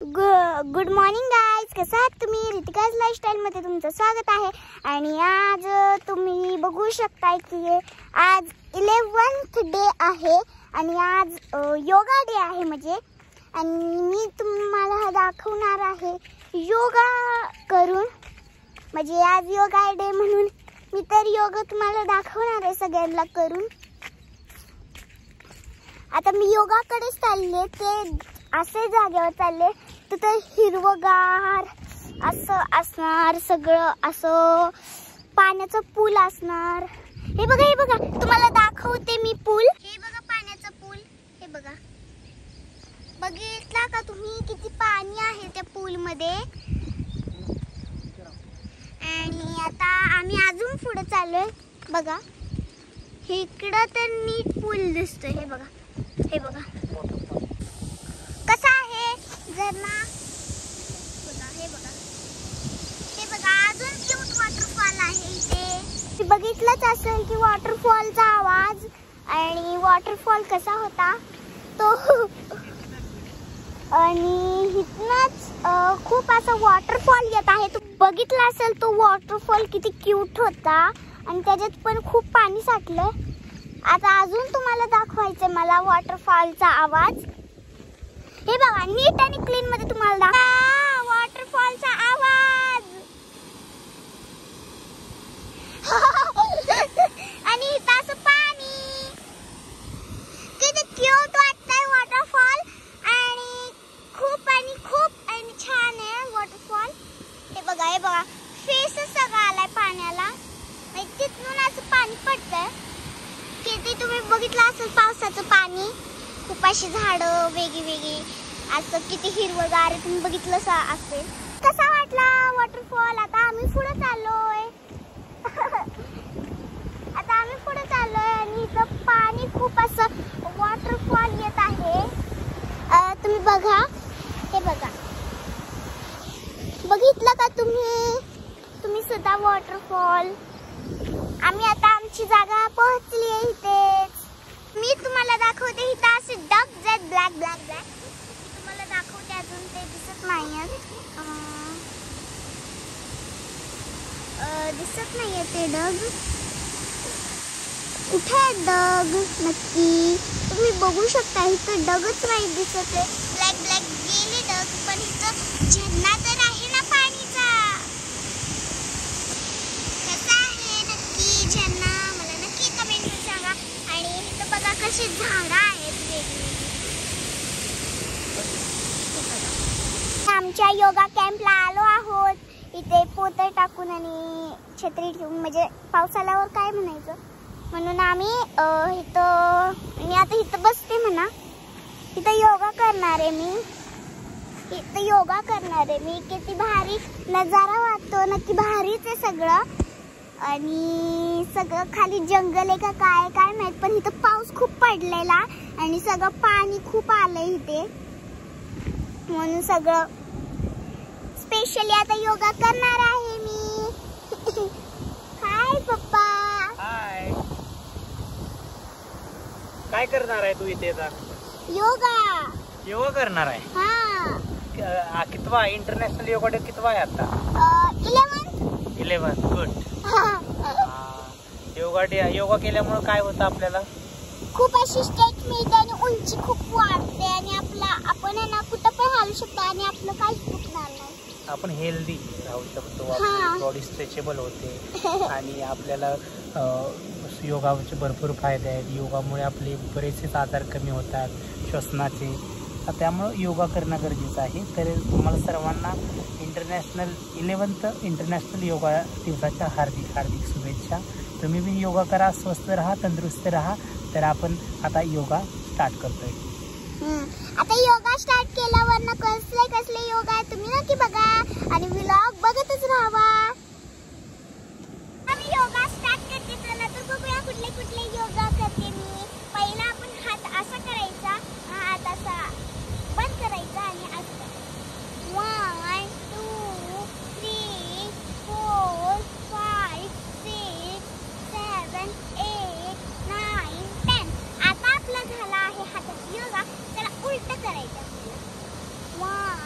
Good morning guys, कसं आहात तुम्ही? रितिकाज लाईफस्टाईल मध्ये तुमचं स्वागत आहे. आणि आज तुम्ही बघू शकता की आज 11th डे आहे आणि आज योगा डे आहे म्हणजे. आणि मी तुम्हाला दाखवणार आहे योगा करून, म्हणजे आज योगा डे म्हणून मी तर योगा तुम्हाला दाखवणार आहे सगळ्यांना करून. आता मी योगाकडे चालले, ते असे जागेवर चालले तिथं हिरवगार असं असणार, सगळं असं पाण्याचं पूल असणार. हे बघा तुम्हाला दाखवते मी पूल. हे बघा पाण्याचं पूल, हे बघा. बघितला का तुम्ही किती पाणी आहे त्या पूल मध्ये? आणि आता आम्ही अजून पुढे चाललोय. बघा इकडं तर नीट पूल दिसतोय. हे बघा, हे बघा कसा आहे झरणा. बघा हे बघा, हे बघा अजून क्यूट वॉटरफॉल आहे इथे. बघितलंच असेल की वॉटरफॉलचा आवाज आणि वॉटरफॉल कसा होता तो. आणि इथनच खूप असं वॉटरफॉल येत आहे. तो बघितला असेल तो वॉटरफॉल किती क्यूट होता आणि त्याच्यात पण खूप पाणी साठलं. आता अजून तुम्हाला दाखवायचं मला वॉटरफॉलचा आवाज. हे बघा नीट आणि क्लीन मध्ये तुम्हाला वॉटरफॉलचा आवाज. आणि इथं असं पाणी किती क्यूट वाटतंय वॉटरफॉल. आणि खूप छान आहे वॉटरफॉल. हे बघा फेसच सगळं आलाय पाण्याला, तिथून असं पाणी पडतंय. किती तुम्ही बघितलं असेल पावसाचं पाणी, खूप अशी झाडं वेगळी असं किती हिरवगार तुम्ही बघितलं असेल. कसा वाटला वॉटरफॉल? आता आम्ही पुढे चाललोय. आणि इथं पाणी खूप असं वॉटरफॉल येत आहे. तुम्ही बघा, हे बघा बघितलं का तुम्ही सुद्धा वॉटरफॉल. आम्ही आता आमची जागा पोहोचली आहे इथे. मी तुम्हाला दाखवते इथं असे डग आहेत, ब्लॅक तुम्हाला दाखवते. अजून ते दिसत नाहीये ते डग. कुठे आहे डग नक्की? तुम्ही बघू शकता इथं डगच नाही दिसत आहे. ब्लॅक गेले डग. पण इथं झरणा तर आहे ना पाणीचा. कसा आहे नक्की झरणा? मला नक्की कमेंट मध्ये सांगा. आणि इथं बघा कशी झाडं आहेत वेगवेगळी. आमच्या योगा कॅम्पला आलो आहोत. इथे पोतं टाकून आणि छत्री ठेवून, म्हणजे पाऊस आल्यावर काय म्हणायचं म्हणून आम्ही मी आता इथं बसते म्हणा. इथं योगा करणार आहे मी. किती भारी नजारा वाटतो, नक्की भारीच आहे सगळं. आणि सगळं खाली जंगल आहे का काय माहित. पण इथं पाऊस खूप पडलेला आणि सगळं पाणी खूप आलंय इथे, म्हणून सगळं स्पेशली आता योगा करणार आहे मी. हाय पप्पा. हाय. काय करणार आहे तू इथे? योगा करणार आहे. हा. कितवा इंटरनॅशनल योगा डे कितवा आहे आता? 11. गुड. योगा केल्यामुळे काय होतं आपल्याला? खूप अशी स्ट्रेच मिळते आणि उंची खूप वाढते आणि आपण ना कुठं पण हालू शकतो आणि आपलं काहीच दुखणार नाही. आपण हेल्दी राहू शकतो, आपली बॉडी स्ट्रेचेबल होते. आणि आपल्याला योगाचे भरपूर फायदे आहेत. योगामुळे आपले बरेचसे आजार कमी होतात, श्वसनाचे. त्यामुळे योगा करणं गरजेचं आहे. तर तुम्हाला सर्वांना 11th इंटरनॅशनल योगा दिवसाच्या हार्दिक शुभेच्छा. तुम्ही बी योगा करा, स्वस्थ राहा, तंदुरुस्त राहा. तर आपण आता योगा स्टार्ट करतोय. आता योगा स्टार्ट केल्यावर ना कसले योगा आहे तुम्ही नक्की बघा आणि व्लॉग बघतच राहा. आम्ही योगा स्टार्ट करते, चला तर बघूया कुठले योगा करते मी. पहिला आपण हात असा करायचा, हात असा बंद करायचा आणि असं 1 2 3 4 5 6 7 8 9 10. आता आपला झाला आहे हाताचा योगा. त्याला उलट करायचं. 1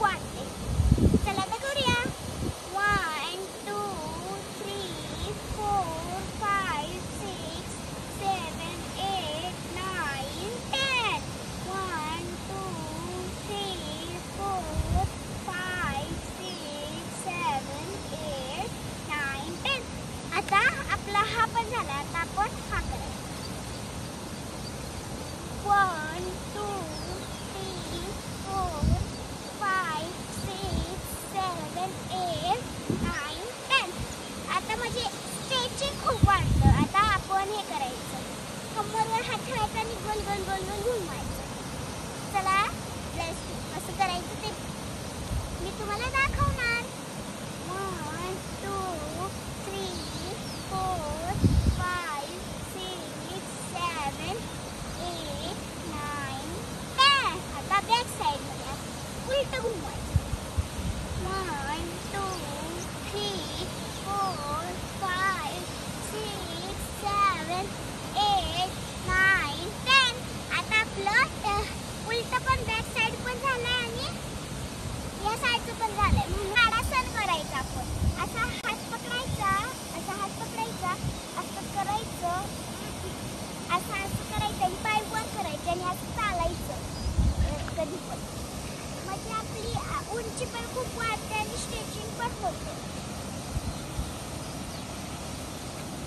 खूप वाटते. चला आता करूया. 1 2 3 4 5 6 7 8 9 10. 1 2 3 4 5 6 7 8 9 10. आता आपला हा पण झाला. आता आपण हा करायचा. 1 2 3 4 5 6 7 8 9 10. आता म्हणजे स्ट्रेचिंग खूप वाढलं. आता आपण हे करायचं. कमरवर हात ठेवायचा आणि गोल गोल गोल गोल घुमवायचं. चला कसं करायचं ते मी तुम्हाला दाखवणार. 1 2 3 4 5 6 7 8 9 10. आता बॅक साइड मध्ये उलट घुमवायचं. 1 2 3 4 5 6 7 8 9 10. आता आपलं उलट पण बॅक साइड पण झालंय आणि या साइडचं पण झालंय. म्हणून ताडासन करायचं आपण. असा हात पकडायचा, असा हात पकडायचा, असं करायचं, असं करायचं आणि पाय वर करायचे आणि असं चालायचं कधी पण. म्हणजे आपली उंची पण खूप वाढते आणि स्ट्रेचिंग पण होते.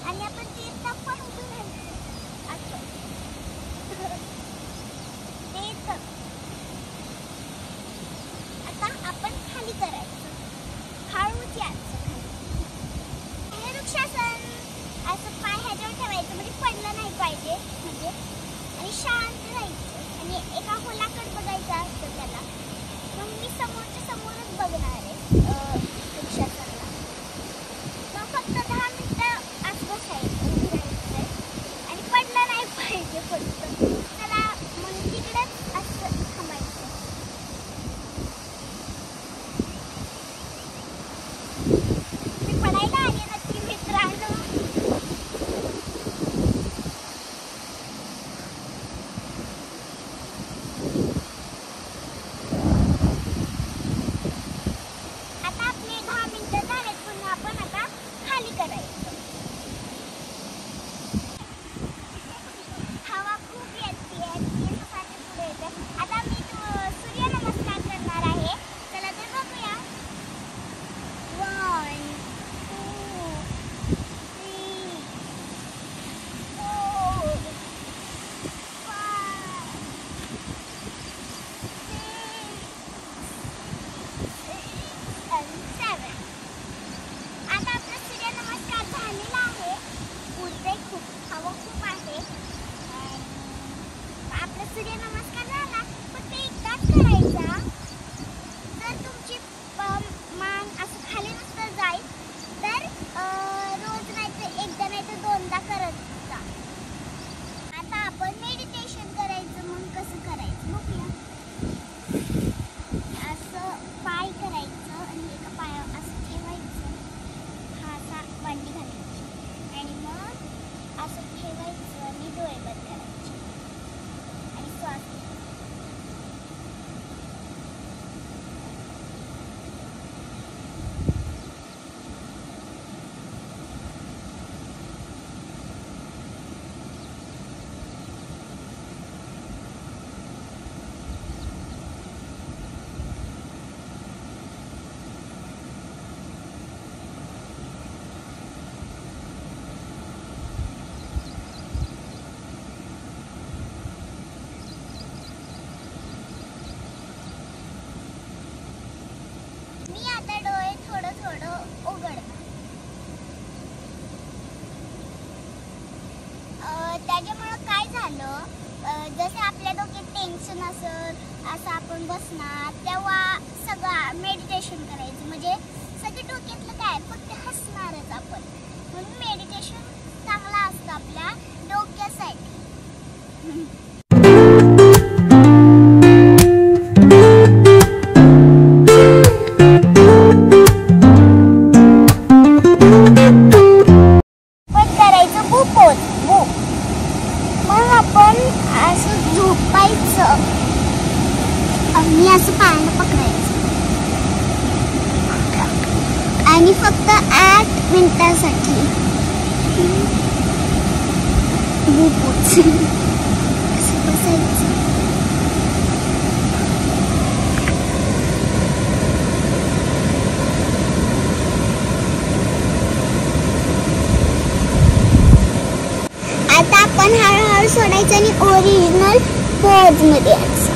आणि आपण तीर्थ पण उभं राहायचं असं. आता आपण खाली करायचं. हळूच यायचं खाली. वृक्षासन. असं पाय ह्याच्यावर ठेवायचं म्हणजे पडलं नाही पाहिजे म्हणजे. आणि शांत राहायचं आणि एका खोलाकडे बघायचं असतं त्याला. मग मी समोरच्या समोरच बघणार आहे वृक्षासनला. मग फक्त 10 मिनिटं असं बसायचं आणि पडलं नाही पाहिजे फक्त. त्याला मग तिकडेच असं थांबायचं. मी पडायला आले नक्की मित्रांनो. आता आपले 10 मिनिटं झालेत. पुन्हा आपण आता खाली करायचं. हवा खूप येते आणि पुढे येते. आता मी सूर्यनमस्कार करणार आहे. चला तर बघूया. 1 2 3 4 5 6 and 7. आता आपला सूर्यनमस्कार झालेला आहे. उडते खूप, हवा खूप आहे. आपला सूर्यनमस्कार झाला. फक्त एकदाच करायचा. जर तुमची मान असं खाली नुसतं जाईल तर रोज नाही तर एकदा नाही तर दोनदा करत जा. आता आपण मेडिटेशन करायचं. मग कसं करायचं बघूया. असं पाय करायचं आणि एका पायावर असं ठेवायचं. हा असा मांडी घालायची आणि मग असं ठेवायचं आणि डोळे बंद करायचे आणि श्वास घ्यायचा. मी आता डोळे थोडं थोडं उघडणार. त्याच्यामुळं काय झालं, जसे आपल्या डोक्यात टेन्शन असेल असं आपण बसणार तेव्हा सगळं मेडिटेशन करायचं. म्हणजे सगळं डोक्यातलं काय फक्त हसणारच आपण. म्हणून मेडिटेशन चांगला असतं आपल्या डोक्यासाठी. मग आपण असं झोपायचं आणि असं पायानं पकडायचं. आणि फक्त 8 मिनिटासाठी असं बसायचं. आता आपण हळूहळू सोडायचं आणि ओरिजिनल पोज मध्ये यायचं.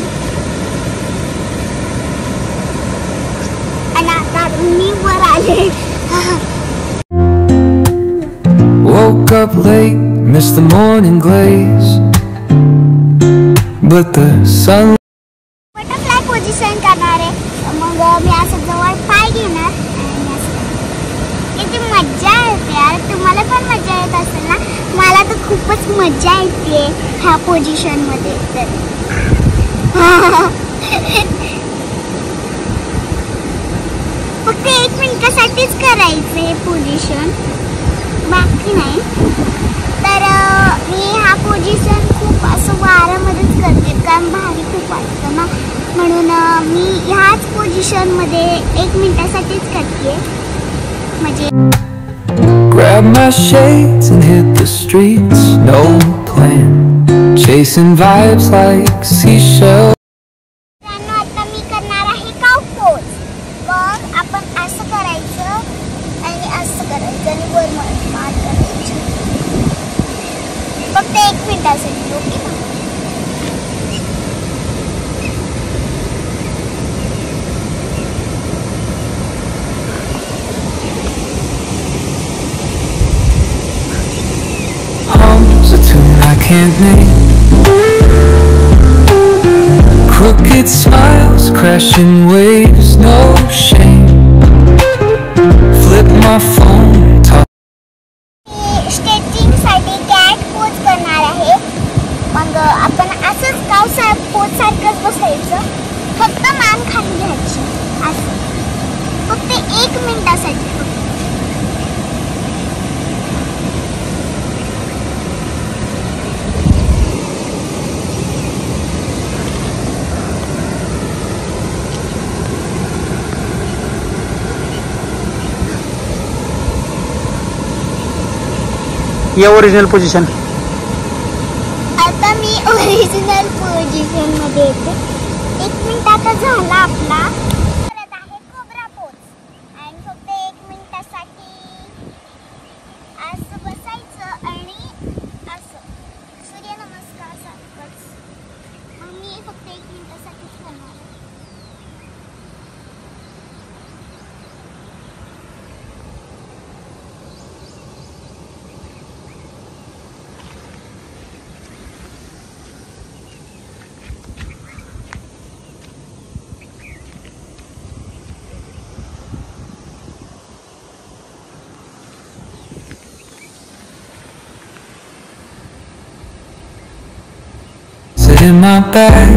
आणि आता मी वर आले. Woke up late, missed the morning glaze, but the sun. Butterfly position करणार आहे. मग मी असं जवळ पाय घेणार आणि असं. किती मज्जा येते यार. तुम्हाला पण मज्जा येत असेल ना. मला तर खूपच मज्जा येते ह्या पोझिशन मध्ये. तर फक्त 1 मिनिटासाठीच करायचं हे पोझिशन, बाकी नाही. तर मी हा पोझिशन खूप असं वाऱ्यामध्येच करते कारण भारी खूप वाटतं ना, म्हणून मी ह्याच पोझिशनमध्ये 1 मिनिटासाठीच करते. म्हणजे Grab my shades and hit the streets, no plan, chasing vibes like seashells. आता मी करणार आहे काव पोज. मग आपण असं करायचं आणि असं करायचं आणि वर मार करायचं फक्त 1 मिनिटासाठी. ओके ना. Hums a tune I can't name, crooked smiles, crashing waves, no shame. Flip my phone, talk. Stretching साठी कॅट पोज करणार आहे. मग आपण असंच काव पोज सारखंच बसायचं, फक्त मान खाली घ्यायची असं, फक्त 1 मिनिटासाठी. ये ओरिजिनल पोझिशन. आता मी ओरिजिनल पोझिशन मध्ये येते. 1 मिनिटाचा झाला आपला. परत आहे कोब्रा पोज आणि फक्त 1 मिनिटासाठी असं बसायचं आणि असं सूर्यनमस्कार सारखंच. मग मी फक्त 1 मिनिटासाठीच करणार. Sit in my bag.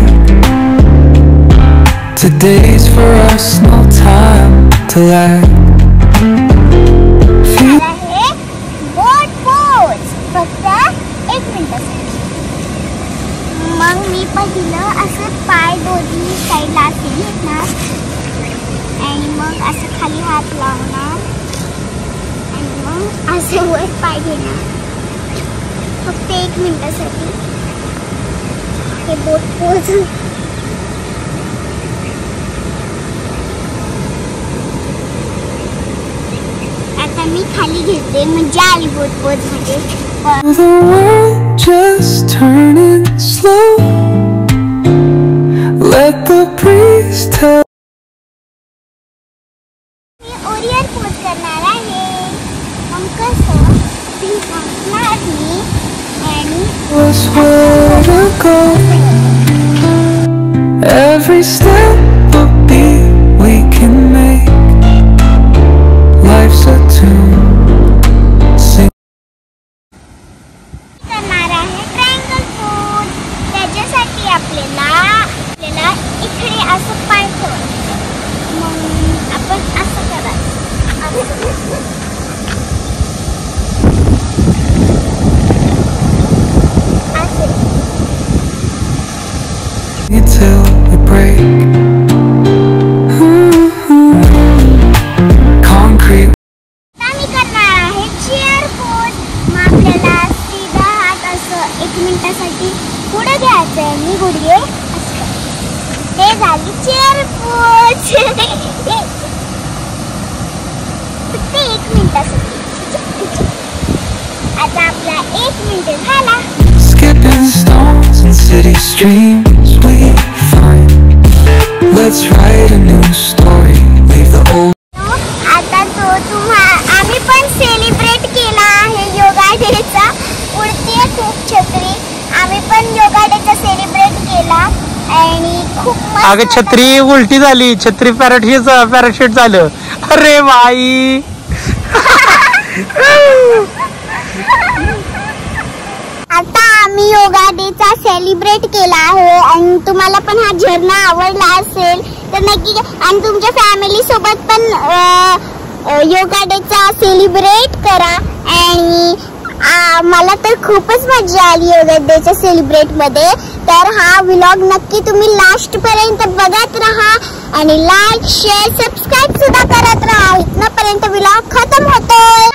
Today's for us, no time to lag. आहे बोट पोज फक्त 1 मिनिटासाठी. मग मी पहिलं असं पाय दोन्ही साईडला असे घेणार आणि मग असं खाली हात लावणार आणि मग असं वर पाय घेणार फक्त 1 मिनिटासाठी. हे बोट पोज. आता मी खाली घेते म्हणजे आली बोट पोज मध्ये. The world just turning slow. Let the breeze tell. मी ओरियर पोज करणार आहे. मग कसं ती बसणार मी आणि Was where to go. Every step a beat we can make. Life's a tune. Sing. करणार आहे ट्रायंगल पोज. त्याच्यासाठी आपल्याला इकडे असं पाय ठेवायचं. मग आपण असं करायचं. Till we break. Concrete city streams we find. Let's write a new story, leave the old. आता तो आम्ही पण सेलिब्रेट केला आहे योगा डेचा. उडतीये खूप छत्री. आम्ही पण योगा डेचा सेलिब्रेट केला आणि खूप मस्त. अगं छत्री उलटी झाली, छत्री पॅराशूट झालं. अरे बाई. आता आम्ही योगा डेचा सेलिब्रेट केला आहे आणि तुम्हाला पण हा झरना आवडला असेल तर नक्की, आणि तुमच्या फॅमिली सोबत पण योगा डेचा सेलिब्रेट करा. आणि मला तर खूपच मजा आली योगा डेच्या सेलिब्रेट मध्ये. तर हा व्लॉग नक्की तुम्ही लास्ट पर्यंत बघत राहा आणि लाईक शेअर सबस्क्राईब सुद्धा करत राहा. इथपर्यंत व्लॉग खतम होतोय.